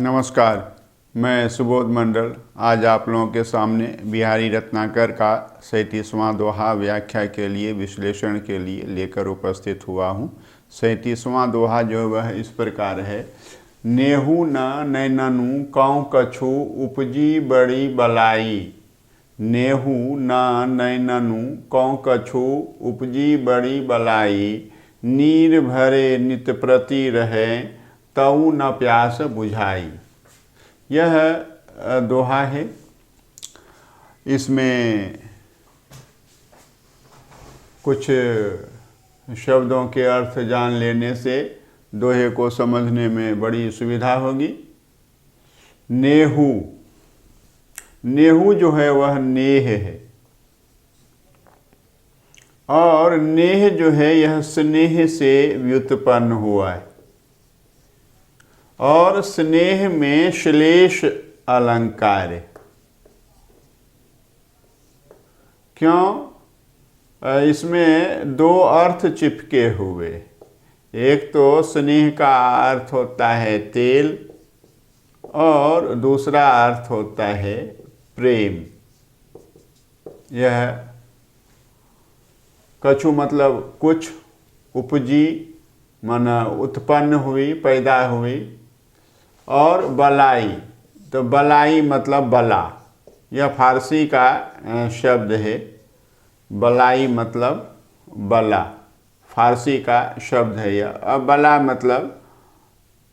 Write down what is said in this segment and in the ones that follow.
नमस्कार, मैं सुबोध मंडल आज आप लोगों के सामने बिहारी रत्नाकर का 37वां दोहा व्याख्या के लिए विश्लेषण के लिए लेकर उपस्थित हुआ हूँ। 37वां दोहा जो वह इस प्रकार है। नेहू न नैननु कौ कछु उपजी बड़ी बलाई। नेहू न नैननु कौ कछु उपजी बड़ी बलाई। नीर भरे नित प्रति रहे तऊ न प्यास बुझाई। यह दोहा है। इसमें कुछ शब्दों के अर्थ जान लेने से दोहे को समझने में बड़ी सुविधा होगी। नेहू, नेहू जो है वह नेह है, और नेह जो है यह स्नेह से व्युत्पन्न हुआ है, और स्नेह में श्लेष अलंकार है। क्यों? इसमें दो अर्थ चिपके हुए। एक तो स्नेह का अर्थ होता है तेल, और दूसरा अर्थ होता है प्रेम। यह कछु मतलब कुछ, उपजी माना उत्पन्न हुई, पैदा हुई, और बलाई, तो बलाई मतलब बला। यह फारसी का शब्द है। बलाई मतलब बला, फारसी का शब्द है यह। अब बला मतलब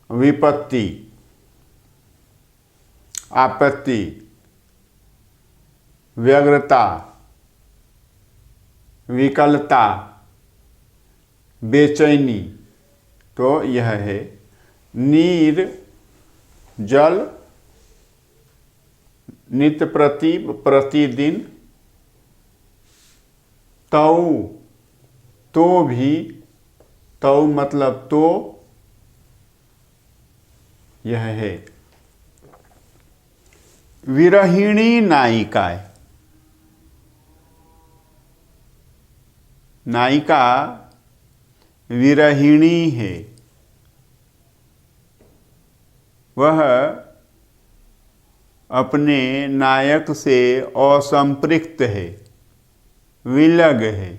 विपत्ति, आपत्ति, व्यग्रता, विकलता, बेचैनी। तो यह है नीर जल, नित्य प्रति प्रतिदिन, तऊ तो भी, तऊ मतलब तो, यह है विरहिणी नायिका। नायिका विरहिणी है। वह अपने नायक से असंपृक्त है, विलग है,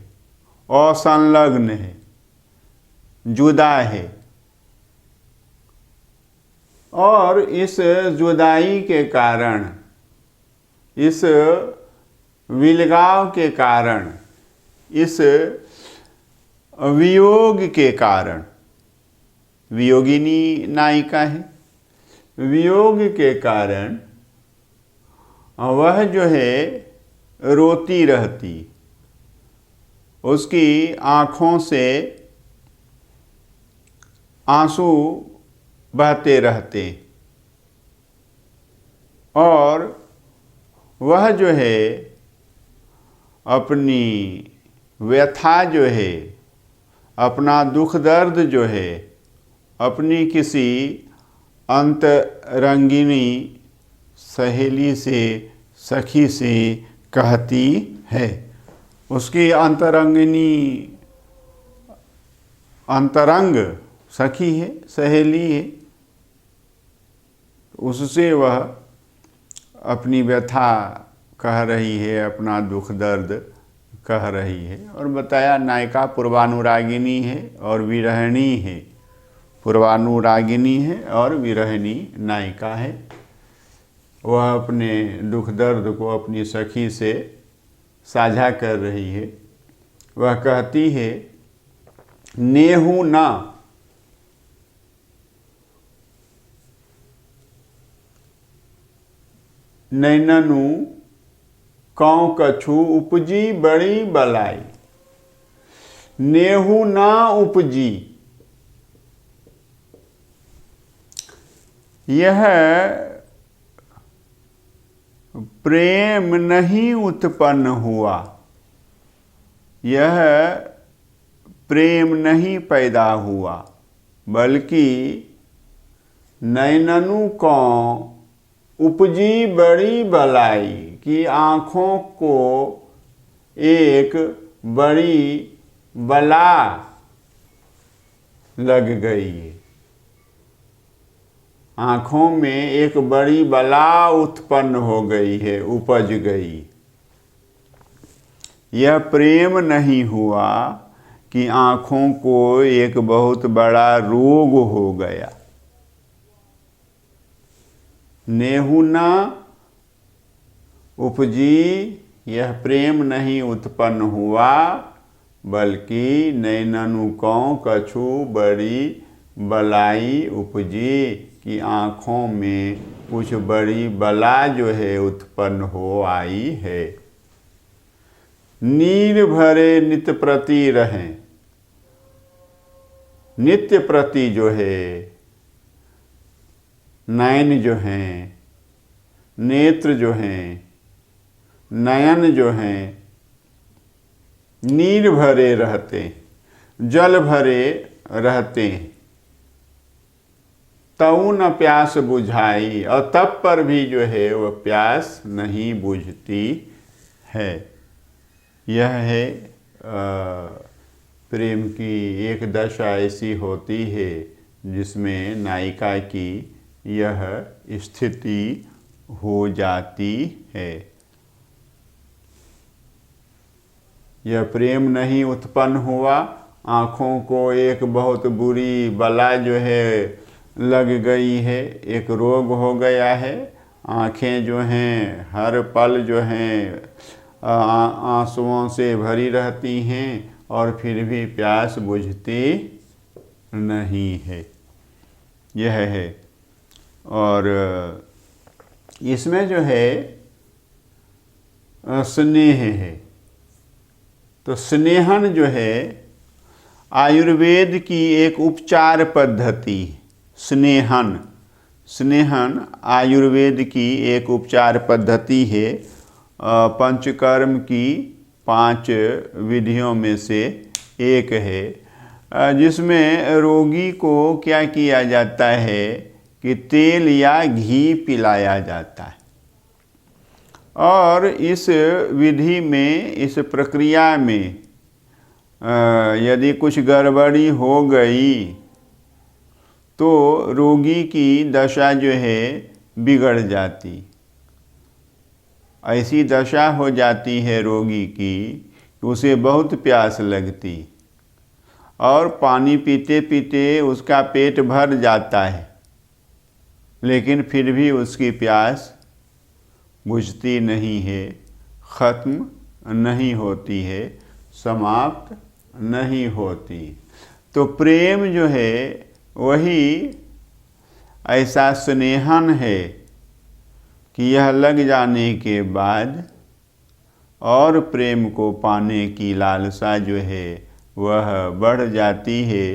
असंलग्न है, जुदा है। और इस जुदाई के कारण, इस विलगाव के कारण, इस वियोग के कारण, वियोगिनी नायिका है, वियोग के कारण वह जो है रोती रहती। उसकी आँखों से आंसू बहते रहते, और वह जो है अपनी व्यथा जो है, अपना दुख दर्द जो है, अपनी किसी अंतरंगिनी सहेली से, सखी से कहती है। उसकी अंतरंगिनी, अंतरंग सखी है, सहेली है। उससे वह अपनी व्यथा कह रही है, अपना दुख दर्द कह रही है। और बताया नायिका पूर्वानुरागिनी है और विरहिणी है। पूर्वानुरागिनी है और विरहिणी नायिका है। वह अपने दुख दर्द को अपनी सखी से साझा कर रही है। वह कहती है नेहू न, नैननु कौ कछु उपजी बड़ी बलाई। नेहू न उपजी, यह प्रेम नहीं उत्पन्न हुआ, यह प्रेम नहीं पैदा हुआ, बल्कि नैननु को उपजी बड़ी बलाई, कि आँखों को एक बड़ी बला लग गई। आँखों में एक बड़ी बला उत्पन्न हो गई है, उपज गई। यह प्रेम नहीं हुआ कि आँखों को एक बहुत बड़ा रोग हो गया। नेहु न उपजी, यह प्रेम नहीं उत्पन्न हुआ, बल्कि नैननु कौ कछु बड़ी बलाई उपजी, कि आँखों में कुछ बड़ी बला जो है उत्पन्न हो आई है। नीर भरे नित्य प्रति रहें, नित्य प्रति जो है, नयन जो हैं, नेत्र जो हैं, नयन जो हैं, नीर भरे रहते, जल भरे रहते, तऊ न प्यास बुझाई, और तब पर भी जो है वह प्यास नहीं बुझती है। यह है प्रेम की एक दशा ऐसी होती है जिसमें नायिका की यह स्थिति हो जाती है। यह प्रेम नहीं उत्पन्न हुआ, आँखों को एक बहुत बुरी बला जो है लग गई है, एक रोग हो गया है। आँखें जो हैं हर पल जो हैं आंसुओं से भरी रहती हैं और फिर भी प्यास बुझती नहीं है। यह है। और इसमें जो है स्नेह है। तो स्नेहन जो है आयुर्वेद की एक उपचार पद्धति। स्नेहन, स्नेहन आयुर्वेद की एक उपचार पद्धति है। पंचकर्म की 5 विधियों में से एक है, जिसमें रोगी को क्या किया जाता है कि तेल या घी पिलाया जाता है। और इस विधि में, इस प्रक्रिया में यदि कुछ गड़बड़ी हो गई तो रोगी की दशा जो है बिगड़ जाती। ऐसी दशा हो जाती है रोगी की कि उसे बहुत प्यास लगती और पानी पीते पीते उसका पेट भर जाता है, लेकिन फिर भी उसकी प्यास बुझती नहीं है, ख़त्म नहीं होती है, समाप्त नहीं होती। तो प्रेम जो है वही ऐसा स्नेहन है कि यह लग जाने के बाद और प्रेम को पाने की लालसा जो है वह बढ़ जाती है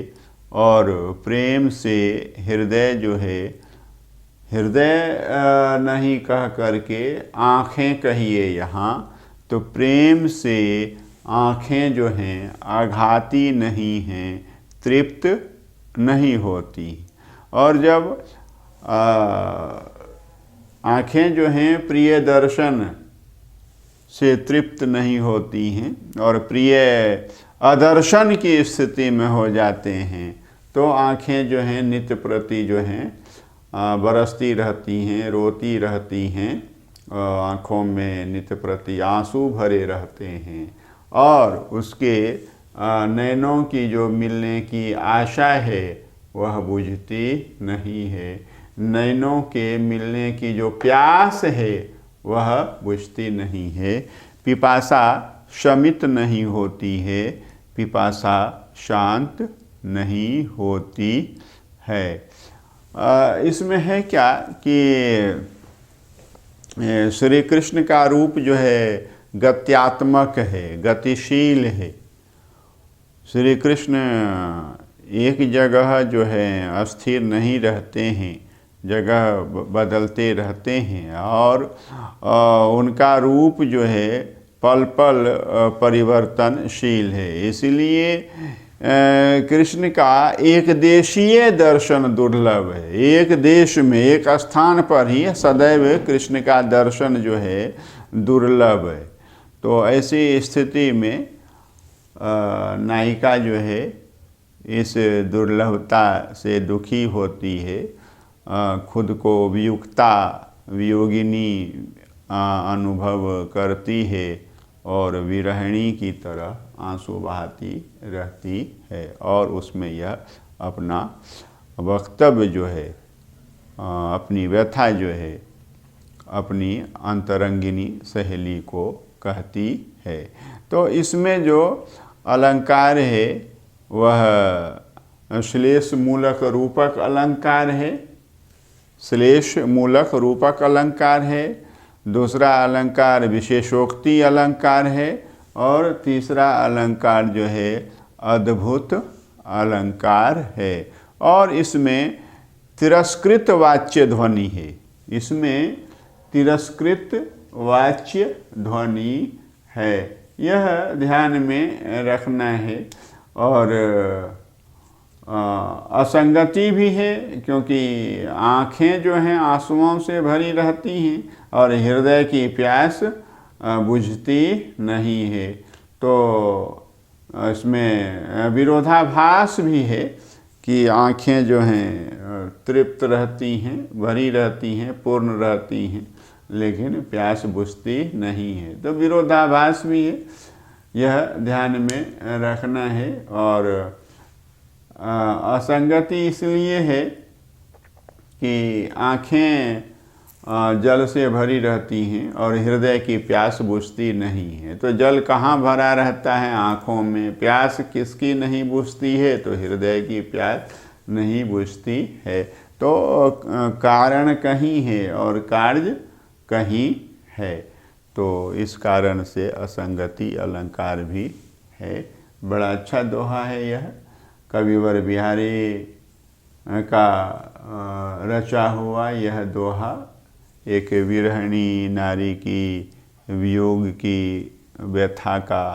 और प्रेम से हृदय जो है, हृदय नहीं कह करके आँखें कहिए यहाँ, तो प्रेम से आँखें जो हैं आघाती नहीं हैं, तृप्त नहीं होती। और जब आँखें जो हैं प्रिय दर्शन से तृप्त नहीं होती हैं और प्रिय अदर्शन की स्थिति में हो जाते हैं, तो आँखें जो हैं नित्य प्रति जो हैं बरसती रहती हैं, रोती रहती हैं, आँखों में नित्य प्रति आंसू भरे रहते हैं और उसके नैनों की जो मिलने की आशा है वह बुझती नहीं है। नैनों के मिलने की जो प्यास है वह बुझती नहीं है। पिपासा शमित नहीं होती है, पिपासा शांत नहीं होती है। इसमें है क्या कि श्री कृष्ण का रूप जो है गत्यात्मक है, गतिशील है। श्री कृष्ण एक जगह जो है अस्थिर नहीं रहते हैं, जगह बदलते रहते हैं और उनका रूप जो है पल पल परिवर्तनशील है। इसलिए कृष्ण का एक देशीय दर्शन दुर्लभ है। एक देश में, एक स्थान पर ही सदैव कृष्ण का दर्शन जो है दुर्लभ है। तो ऐसी स्थिति में नायिका जो है इस दुर्लभता से दुखी होती है खुद को वियुक्ता वियोगिनी अनुभव करती है और विरहिणी की तरह आंसू बहाती रहती है और उसमें यह अपना वक्तव्य जो है, अपनी व्यथा जो है अपनी अंतरंगिनी सहेली को कहती है। तो इसमें जो अलंकार है वह श्लेष मूलक रूपक अलंकार है, श्लेष मूलक रूपक अलंकार है। दूसरा अलंकार विशेषोक्ति अलंकार है और तीसरा अलंकार जो है अद्भुत अलंकार है। और इसमें तिरस्कृत वाच्य ध्वनि है, इसमें तिरस्कृत वाच्य ध्वनि है, यह ध्यान में रखना है। और असंगति भी है क्योंकि आँखें जो हैं आंसुओं से भरी रहती हैं और हृदय की प्यास बुझती नहीं है। तो इसमें विरोधाभास भी है कि आँखें जो हैं तृप्त रहती हैं, भरी रहती हैं, पूर्ण रहती हैं, लेकिन प्यास बुझती नहीं है। तो विरोधाभास भी है, यह ध्यान में रखना है। और असंगति इसलिए है कि आँखें जल से भरी रहती हैं और हृदय की प्यास बुझती नहीं है। तो जल कहाँ भरा रहता है? आँखों में। प्यास किसकी नहीं बुझती है? तो हृदय की प्यास नहीं बुझती है। तो कारण कहीं है और कार्य कहीं है। तो इस कारण से असंगति अलंकार भी है। बड़ा अच्छा दोहा है यह, कविवर बिहारी का रचा हुआ यह दोहा एक विरहिणी नारी की वियोग की व्यथा का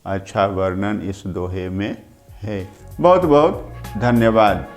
अच्छा वर्णन इस दोहे में है। बहुत बहुत धन्यवाद।